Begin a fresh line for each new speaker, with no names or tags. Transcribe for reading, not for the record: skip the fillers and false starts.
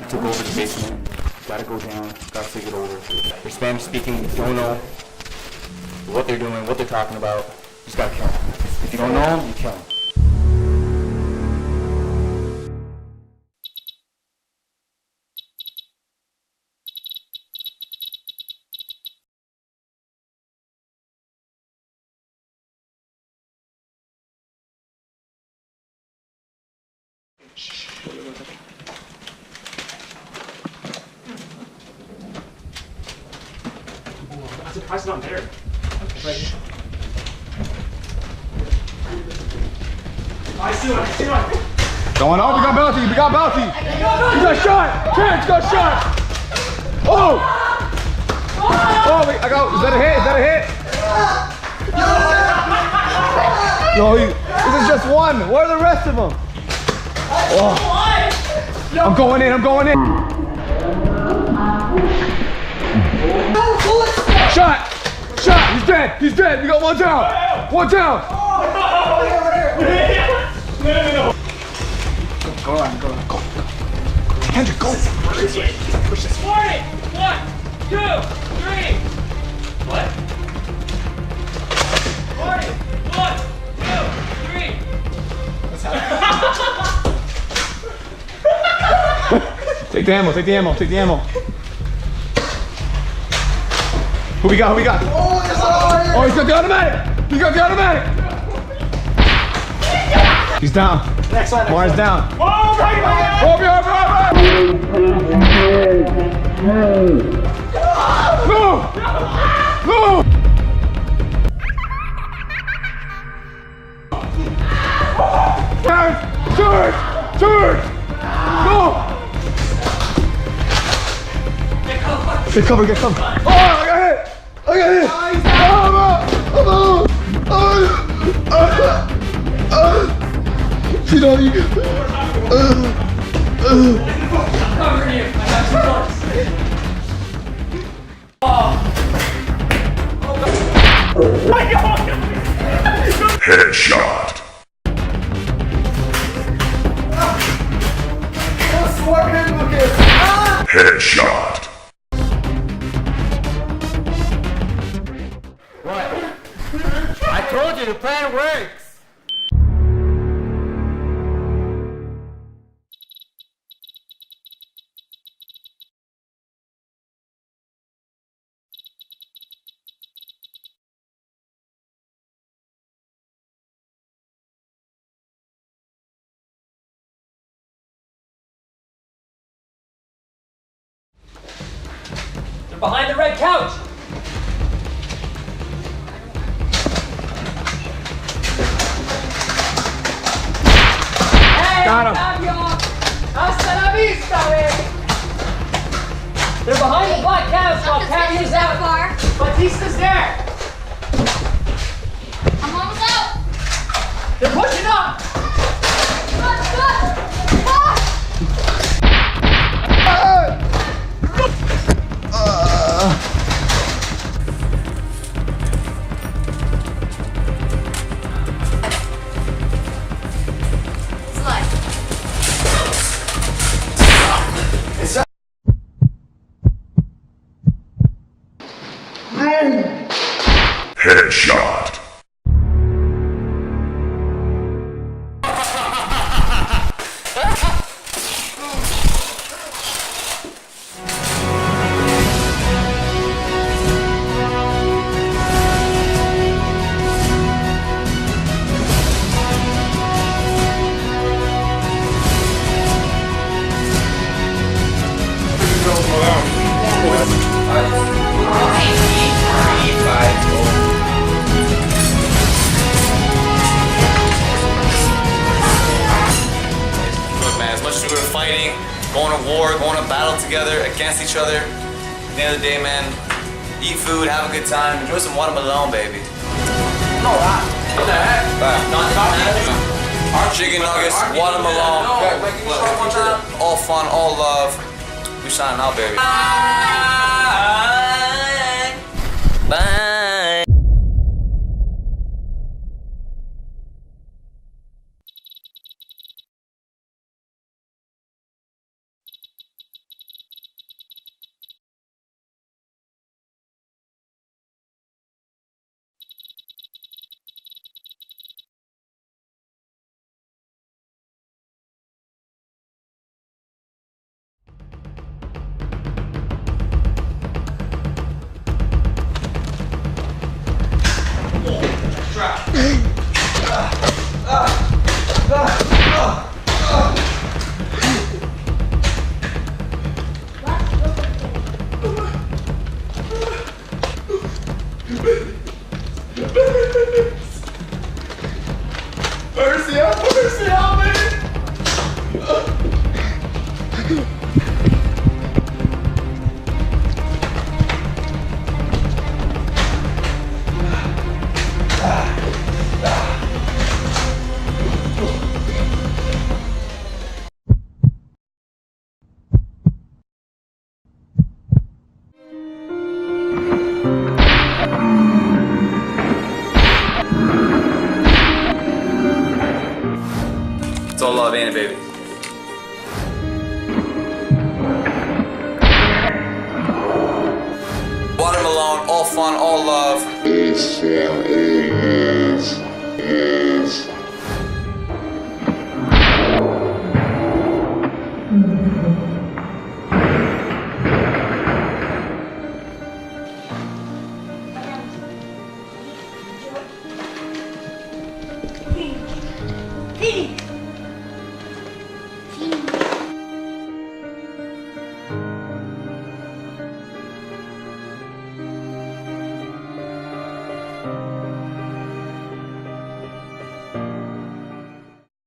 took over the basement. Gotta go down, gotta take it over. They're Spanish speaking, don't know what they're doing, what they're talking about. Just gotta kill them. If you don't know them, you kill them.
I'm surprised it's not there. Right. I see one.
Going on, we got bounty, we got bounty. You got shot, Trent, you got shot. Oh! Oh, wait, I got, is that a hit? No, this is just one. Where are the rest of them? Oh. I'm going in. Shot! He's dead, we got one down. No. Go on. Kendrick, go.
Push this. 40! 1, 2, 3! What? 40! 1, 2, 3! What's happening?
Take the ammo. Who we got? Oh, he's got the automatic. He's down.
Next one.
Mars down.
Oh, right!
No! Turn! Go! Get cover. Oh, I got hit! Feed on you.
Cover him. I got you close. Oh my God!
Headshot. Headshot.
What? I told you the plan works.
They're behind the red couch.
Got him.
Hasta la vista, baby. They're behind the black couch while Caviar's out. Batista's there.
I'm almost out.
They're pushing up.
Headshot.
Fighting, going to war, going to battle together against each other. At the end of the day, man, eat food, have a good time, enjoy some watermelon, baby.
No, what the heck?
Chicken nuggets, watermelon, all fun, all love. We signing out, baby. Bye.
Mercy, have mercy, help me!
It's all love, ain't it, baby? Watermelon, all fun, all love.
It's